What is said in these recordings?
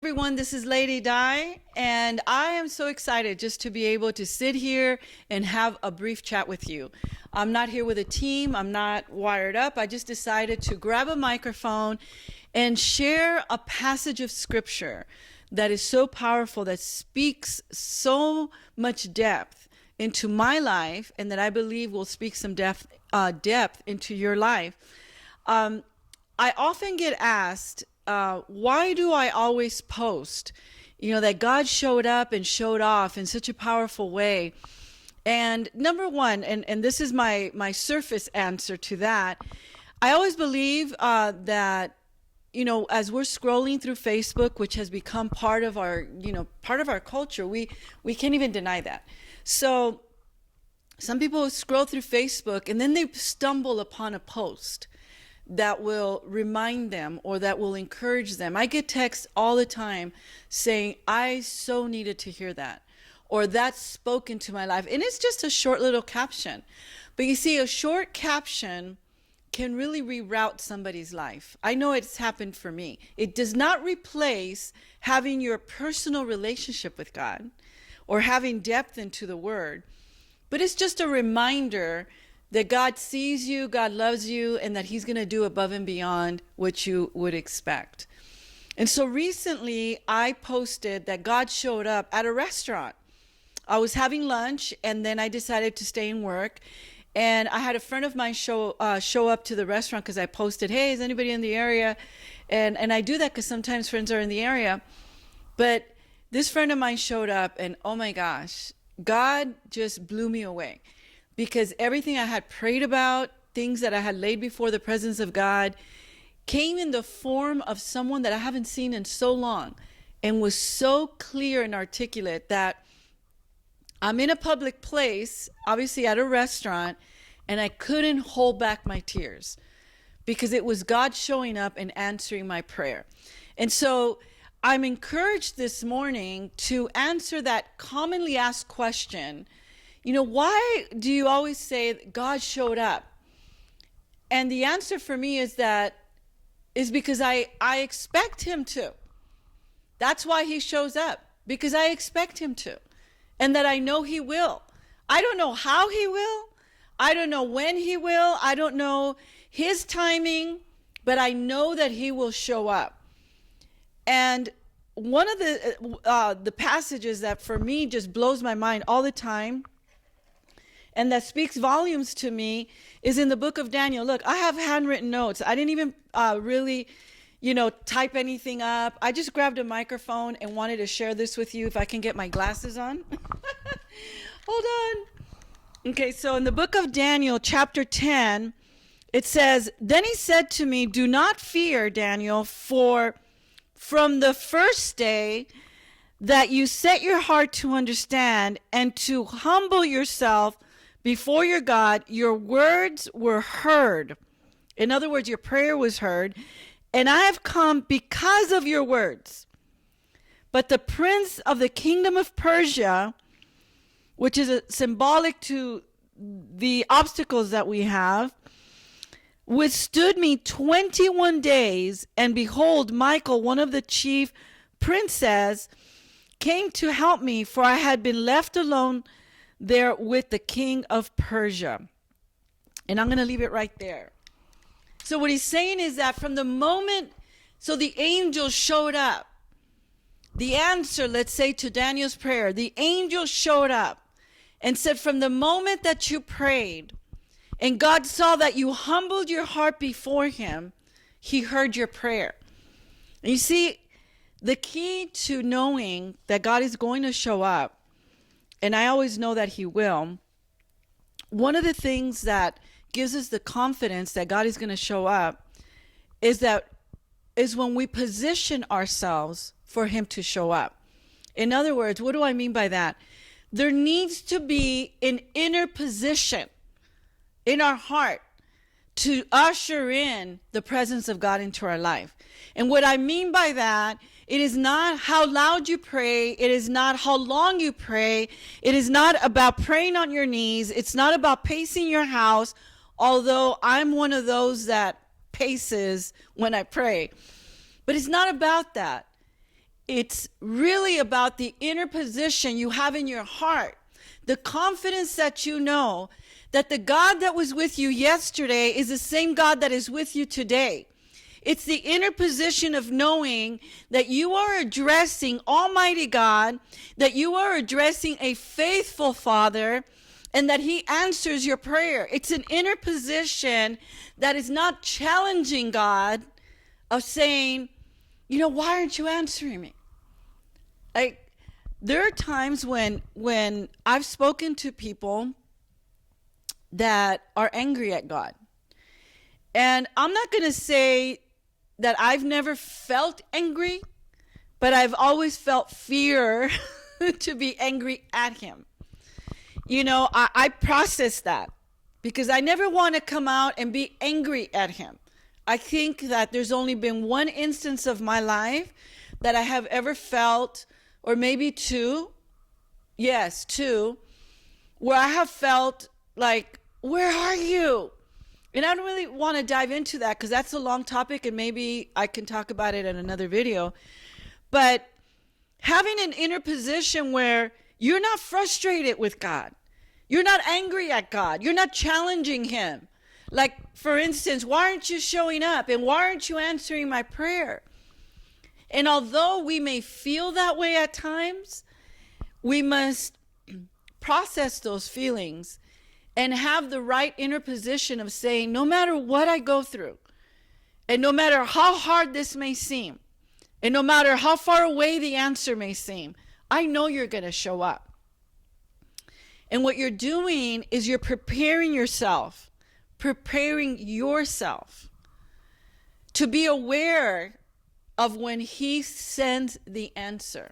Everyone, this is Lady Di, and I am so excited just to be able to sit here and have a brief chat with you. I'm not here with a team, I'm not wired up. I just decided to grab a microphone and share a passage of scripture that is so powerful, that speaks so much depth into my life, and that I believe will speak some depth into your life. I often get asked, why do I always post, that God showed up and showed off in such a powerful way? And number one, and this is my surface answer to that, I always believe that, as we're scrolling through Facebook, which has become part of our, part of our culture, we can't even deny that. So some people scroll through Facebook and then they stumble upon a post that will remind them or that will encourage them. I get texts all the time saying, I so needed to hear that, or that spoke into my life. And it's just a short little caption. But you see, a short caption can really reroute somebody's life. I know it's happened for me. It does not replace having your personal relationship with God or having depth into the Word, but it's just a reminder that God sees you, God loves you, and that He's going to do above and beyond what you would expect. And so recently I posted that God showed up at a restaurant. I was having lunch and then I decided to stay and work. And I had a friend of mine show up to the restaurant because I posted, hey, is anybody in the area? And I do that because sometimes friends are in the area. But this friend of mine showed up and oh my gosh, God just blew me away. Because everything I had prayed about, things that I had laid before the presence of God, came in the form of someone that I haven't seen in so long, and was so clear and articulate that I'm in a public place, obviously at a restaurant, and I couldn't hold back my tears because it was God showing up and answering my prayer. And so I'm encouraged this morning to answer that commonly asked question. Why do you always say God showed up? And the answer for me is because I expect Him to. That's why He shows up, because I expect Him to, and that I know He will. I don't know how He will. I don't know when He will. I don't know His timing, but I know that He will show up. And one of the passages that for me just blows my mind all the time, and that speaks volumes to me, is in the book of Daniel. Look, I have handwritten notes. I didn't even really, type anything up. I just grabbed a microphone and wanted to share this with you if I can get my glasses on. Hold on. Okay, so in the book of Daniel, chapter 10, it says, Then he said to me, do not fear, Daniel, for from the first day that you set your heart to understand and to humble yourself before your God, your words were heard. In other words, your prayer was heard, and I have come because of your words. But the prince of the kingdom of Persia, which is symbolic to the obstacles that we have, withstood me 21 days, and behold, Michael, one of the chief princes, came to help me, for I had been left alone there with the king of Persia. And I'm going to leave it right there. So what he's saying is that from the moment, so the angel showed up, the answer, let's say, to Daniel's prayer, the angel showed up and said, from the moment that you prayed and God saw that you humbled your heart before Him, He heard your prayer. And you see, the key to knowing that God is going to show up, and I always know that He will, one of the things that gives us the confidence that God is going to show up is when we position ourselves for Him to show up. In other words, what do I mean by that? There needs to be an inner position in our heart to usher in the presence of God into our life. And what I mean by that, it is not how loud you pray. It is not how long you pray. It is not about praying on your knees. It's not about pacing your house, although I'm one of those that paces when I pray. But it's not about that. it's really about the inner position you have in your heart, the confidence that you know that the God that was with you yesterday is the same God that is with you today. It's the inner position of knowing that you are addressing Almighty God, that you are addressing a faithful Father, and that He answers your prayer. It's an inner position that is not challenging God, of saying, why aren't you answering me? Like, there are times when I've spoken to people that are angry at God. And I'm not going to say that I've never felt angry, but I've always felt fear to be angry at Him. I process that because I never want to come out and be angry at Him. I think that there's only been one instance of my life that I have ever felt, or maybe two, where I have felt like, where are you? And I don't really want to dive into that because that's a long topic and maybe I can talk about it in another video. But having an inner position where you're not frustrated with God, you're not angry at God, you're not challenging Him. Like, for instance, why aren't you showing up? And why aren't you answering my prayer? And although we may feel that way at times, we must process those feelings and have the right inner position of saying, no matter what I go through, and no matter how hard this may seem, and no matter how far away the answer may seem, I know you're going to show up. And what you're doing is you're preparing yourself to be aware of when He sends the answer.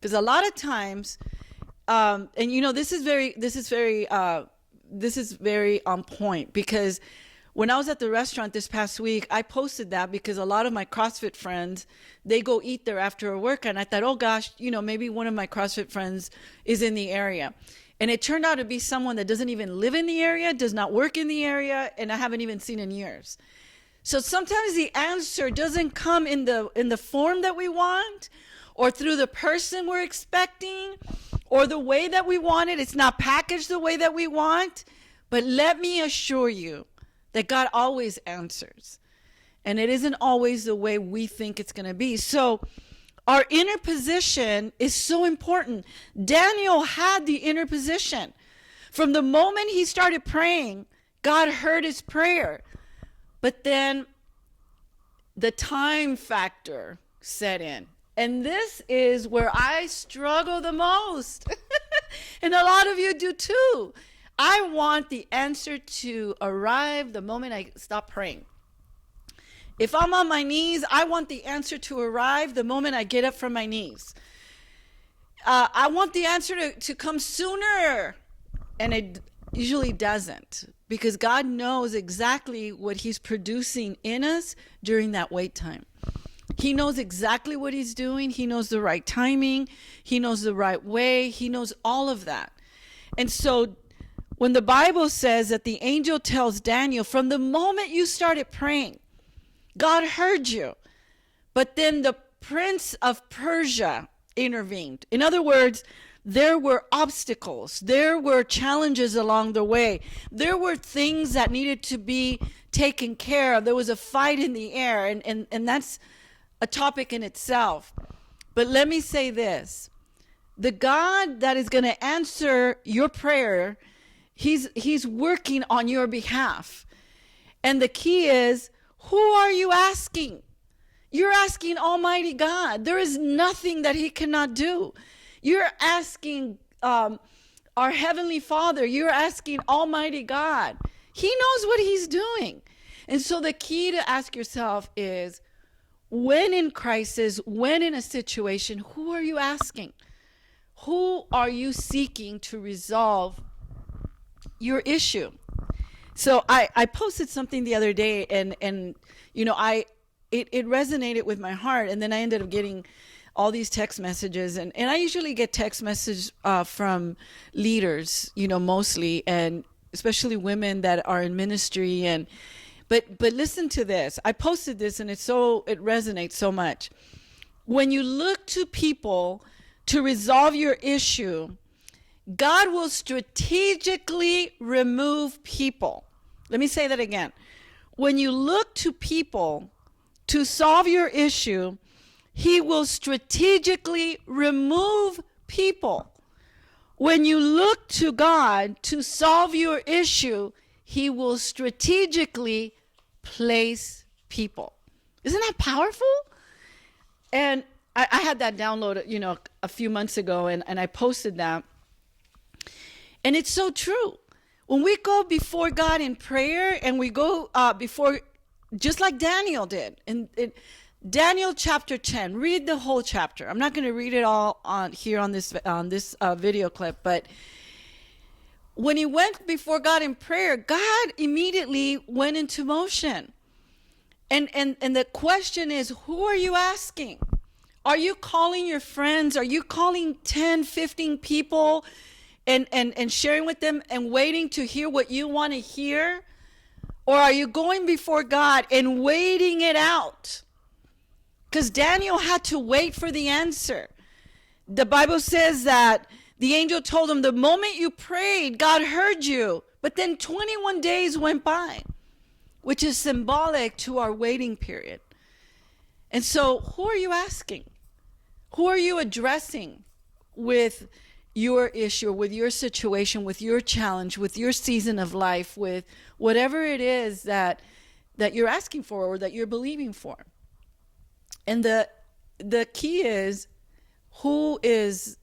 Because a lot of times, this is very on point, because when I was at the restaurant this past week, I posted that because a lot of my CrossFit friends, they go eat there after a workout, and I thought, oh gosh, maybe one of my CrossFit friends is in the area. And it turned out to be someone that doesn't even live in the area, does not work in the area, and I haven't even seen in years. So sometimes the answer doesn't come in the form that we want, or through the person we're expecting, or the way that we want it. It's not packaged the way that we want. But let me assure you that God always answers. And it isn't always the way we think it's going to be. So our inner position is so important. Daniel had the inner position. From the moment he started praying, God heard his prayer. But then the time factor set in. And this is where I struggle the most. And a lot of you do too. I want the answer to arrive the moment I stop praying. If I'm on my knees, I want the answer to arrive the moment I get up from my knees. I want the answer to come sooner. And it usually doesn't, because God knows exactly what He's producing in us during that wait time. He knows exactly what He's doing. He knows the right timing. He knows the right way. He knows all of that. And so when the Bible says that the angel tells Daniel, from the moment you started praying, God heard you. But then the prince of Persia intervened. In other words, there were obstacles. There were challenges along the way. There were things that needed to be taken care of. There was a fight in the air, and that's a topic in itself. But let me say this. The God that is going to answer your prayer, he's working on your behalf. And the key is, who are you asking? You're asking Almighty God. There is nothing that He cannot do. You're asking our Heavenly Father. You're asking Almighty God. He knows what He's doing. And so the key to ask yourself is, when in crisis, when in a situation, who are you asking? Who are you seeking to resolve your issue? So I posted something the other day, and it resonated with my heart, and then I ended up getting all these text messages, and I usually get text messages from leaders, mostly, and especially women that are in ministry. But listen to this. I posted this, and it resonates so much. when you look to people to resolve your issue, God will strategically remove people. Let me say that again. When you look to people to solve your issue, he will strategically remove people. When you look to God to solve your issue, he will strategically place people. Isn't that powerful? And I had that download, a few months ago, and I posted that. And it's so true. When we go before God in prayer, and we go before, just like Daniel did, in Daniel chapter 10, read the whole chapter. I'm not going to read it all on this video clip, but when he went before God in prayer, God immediately went into motion. And the question is, who are you asking? Are you calling your friends? Are you calling 10, 15 people and sharing with them and waiting to hear what you want to hear? Or are you going before God and waiting it out? Because Daniel had to wait for the answer. The Bible says that the angel told him, the moment you prayed, God heard you. But then 21 days went by, which is symbolic to our waiting period. And so who are you asking? Who are you addressing with your issue, with your situation, with your challenge, with your season of life, with whatever it is that you're asking for or that you're believing for? And the key is, who is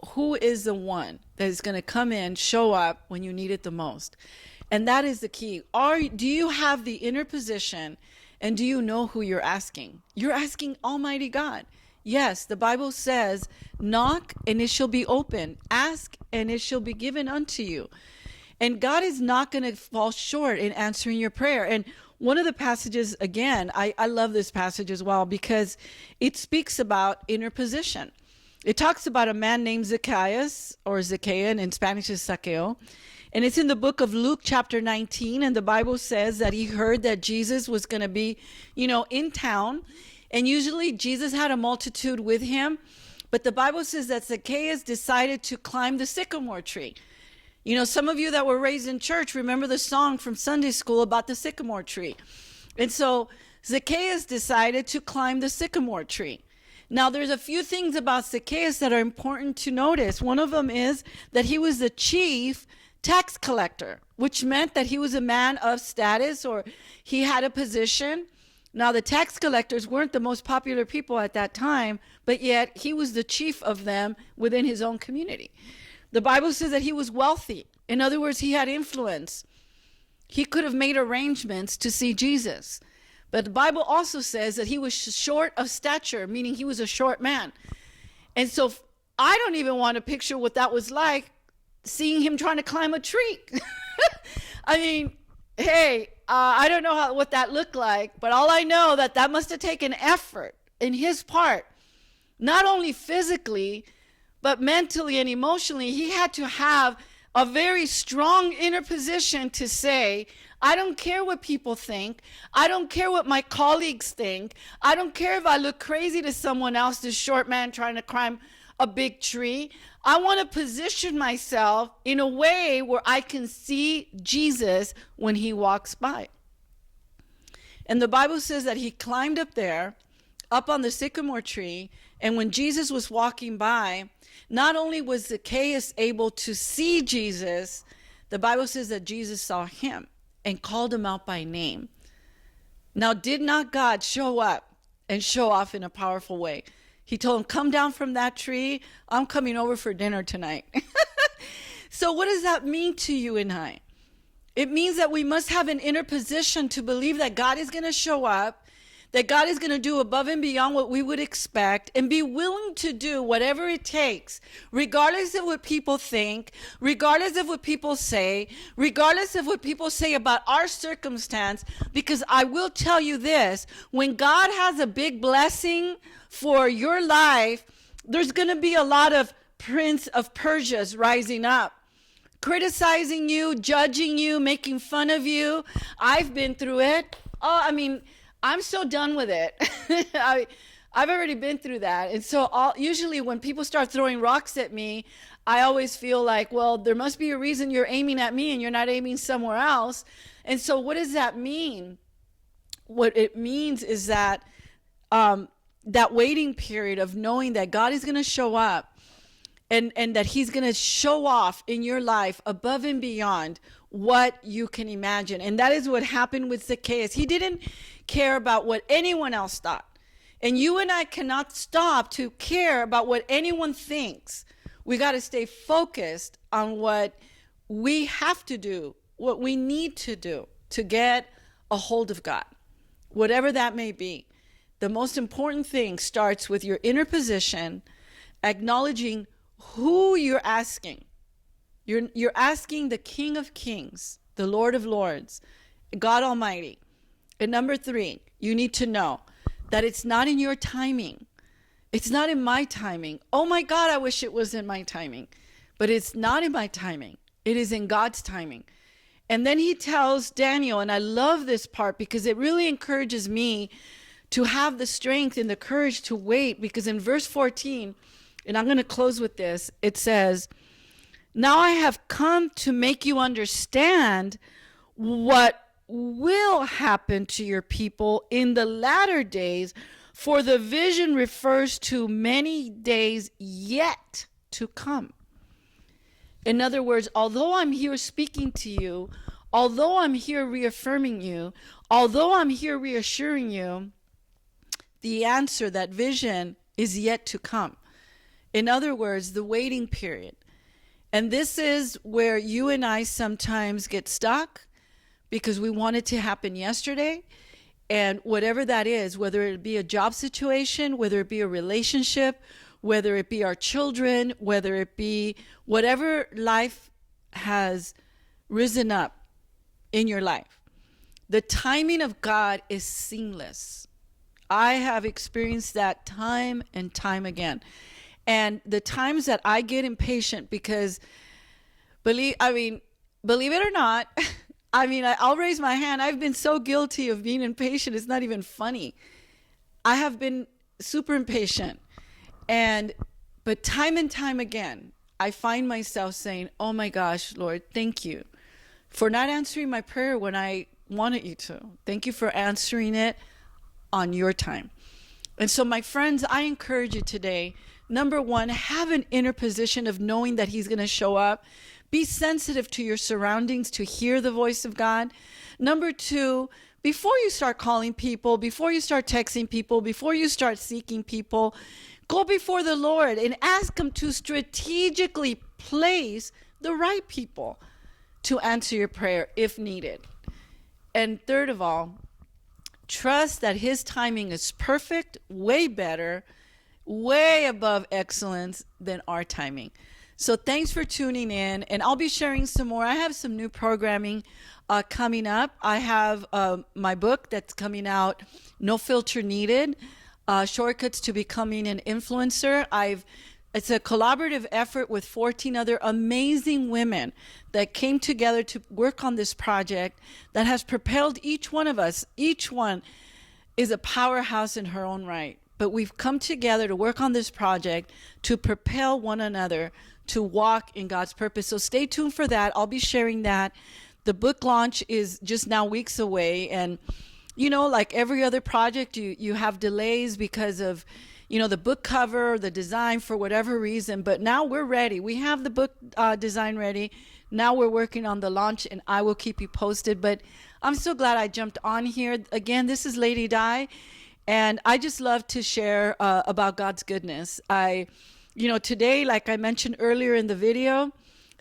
the one that is going to come in, show up when you need it the most? And that is the key. Do you have the inner position, and do you know who you're asking? You're asking Almighty God. Yes, the Bible says, knock and it shall be open. Ask and it shall be given unto you. And God is not going to fall short in answering your prayer. And one of the passages, again, I love this passage as well, because it speaks about inner position. It talks about a man named Zacchaeus, or Zacchaeus, in Spanish is Saqueo. And it's in the book of Luke chapter 19. And the Bible says that he heard that Jesus was going to be, in town. And usually Jesus had a multitude with him. But the Bible says that Zacchaeus decided to climb the sycamore tree. Some of you that were raised in church remember the song from Sunday school about the sycamore tree. And so Zacchaeus decided to climb the sycamore tree. Now, there's a few things about Zacchaeus that are important to notice. One of them is that he was the chief tax collector, which meant that he was a man of status, or he had a position. Now, the tax collectors weren't the most popular people at that time, but yet he was the chief of them within his own community. The Bible says that he was wealthy. In other words, he had influence. He could have made arrangements to see Jesus. But the Bible also says that he was short of stature, meaning he was a short man. And so I don't even want to picture what that was like, seeing him trying to climb a tree. I mean, hey, I don't know what that looked like, but all I know that must have taken effort in his part, not only physically, but mentally and emotionally. He had to have a very strong inner position to say, I don't care what people think. I don't care what my colleagues think. I don't care if I look crazy to someone else, this short man trying to climb a big tree. I want to position myself in a way where I can see Jesus when he walks by. And the Bible says that he climbed up there, up on the sycamore tree, and when Jesus was walking by, not only was Zacchaeus able to see Jesus, the Bible says that Jesus saw him and called him out by name. Now, did not God show up and show off in a powerful way? He told him, come down from that tree. I'm coming over for dinner tonight. So what does that mean to you and I? It means that we must have an inner position to believe that God is going to show up, that God is going to do above and beyond what we would expect, and be willing to do whatever it takes, regardless of what people think, regardless of what people say, regardless of what people say about our circumstance. Because I will tell you this, when God has a big blessing for your life, there's going to be a lot of Prince of Persias rising up, criticizing you, judging you, making fun of you. I've been through it. I'm so done with it. I've already been through that. And so usually when people start throwing rocks at me, I always feel like, well, there must be a reason you're aiming at me and you're not aiming somewhere else. And so what does that mean? What it means is that that waiting period of knowing that God is going to show up and that he's going to show off in your life above and beyond what you can imagine. And that is what happened with Zacchaeus. He didn't care about what anyone else thought. And you and I cannot stop to care about what anyone thinks. We got to stay focused on what we have to do, what we need to do to get a hold of God, whatever that may be. The most important thing starts with your inner position, acknowledging who you're asking. You're asking the King of Kings, the Lord of Lords, God Almighty. And number 3, you need to know that it's not in your timing. It's not in my timing. Oh my God, I wish it was in my timing. But it's not in my timing. It is in God's timing. And then he tells Daniel, and I love this part because it really encourages me to have the strength and the courage to wait, because in verse 14, and I'm going to close with this, it says, now I have come to make you understand what will happen to your people in the latter days, for the vision refers to many days yet to come. In other words, although I'm here speaking to you, although I'm here reaffirming you, although I'm here reassuring you, the answer, that vision, is yet to come. In other words, the waiting period. And this is where you and I sometimes get stuck because we want it to happen yesterday. And whatever that is, whether it be a job situation, whether it be a relationship, whether it be our children, whether it be whatever life has risen up in your life, the timing of God is seamless. I have experienced that time and time again. And the times that I get impatient because, believe it or not, I'll raise my hand. I've been so guilty of being impatient. It's not even funny. I have been super impatient. But time and time again, I find myself saying, oh my gosh, Lord, thank you for not answering my prayer when I wanted you to. Thank you for answering it on your time. And so, my friends, I encourage you today, number 1, have an inner position of knowing that he's going to show up. Be sensitive to your surroundings to hear the voice of God. Number 2, before you start calling people, before you start texting people, before you start seeking people, go before the Lord and ask him to strategically place the right people to answer your prayer if needed. And third of all, trust that his timing is perfect, way better, way above excellence than our timing. So thanks for tuning in, and I'll be sharing some more. I have some new programming coming up. I have my book that's coming out, No Filter Needed, Shortcuts to Becoming an Influencer. It's a collaborative effort with 14 other amazing women that came together to work on this project that has propelled each one of us. Each one is a powerhouse in her own right. But we've come together to work on this project to propel one another to walk in God's purpose. So stay tuned for that. I'll be sharing that. The book launch is just now weeks away. And, like every other project, you have delays because of the book cover, the design, for whatever reason. But now we're ready. We have the book design ready. Now we're working on the launch, and I will keep you posted. But I'm so glad I jumped on here. Again, this is Lady Di, and I just love to share about God's goodness. Today, like I mentioned earlier in the video,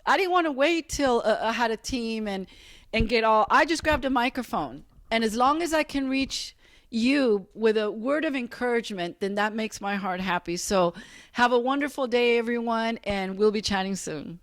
I didn't want to wait till I had a team and I just grabbed a microphone. And as long as I can reach you with a word of encouragement, then that makes my heart happy. So have a wonderful day, everyone, and we'll be chatting soon.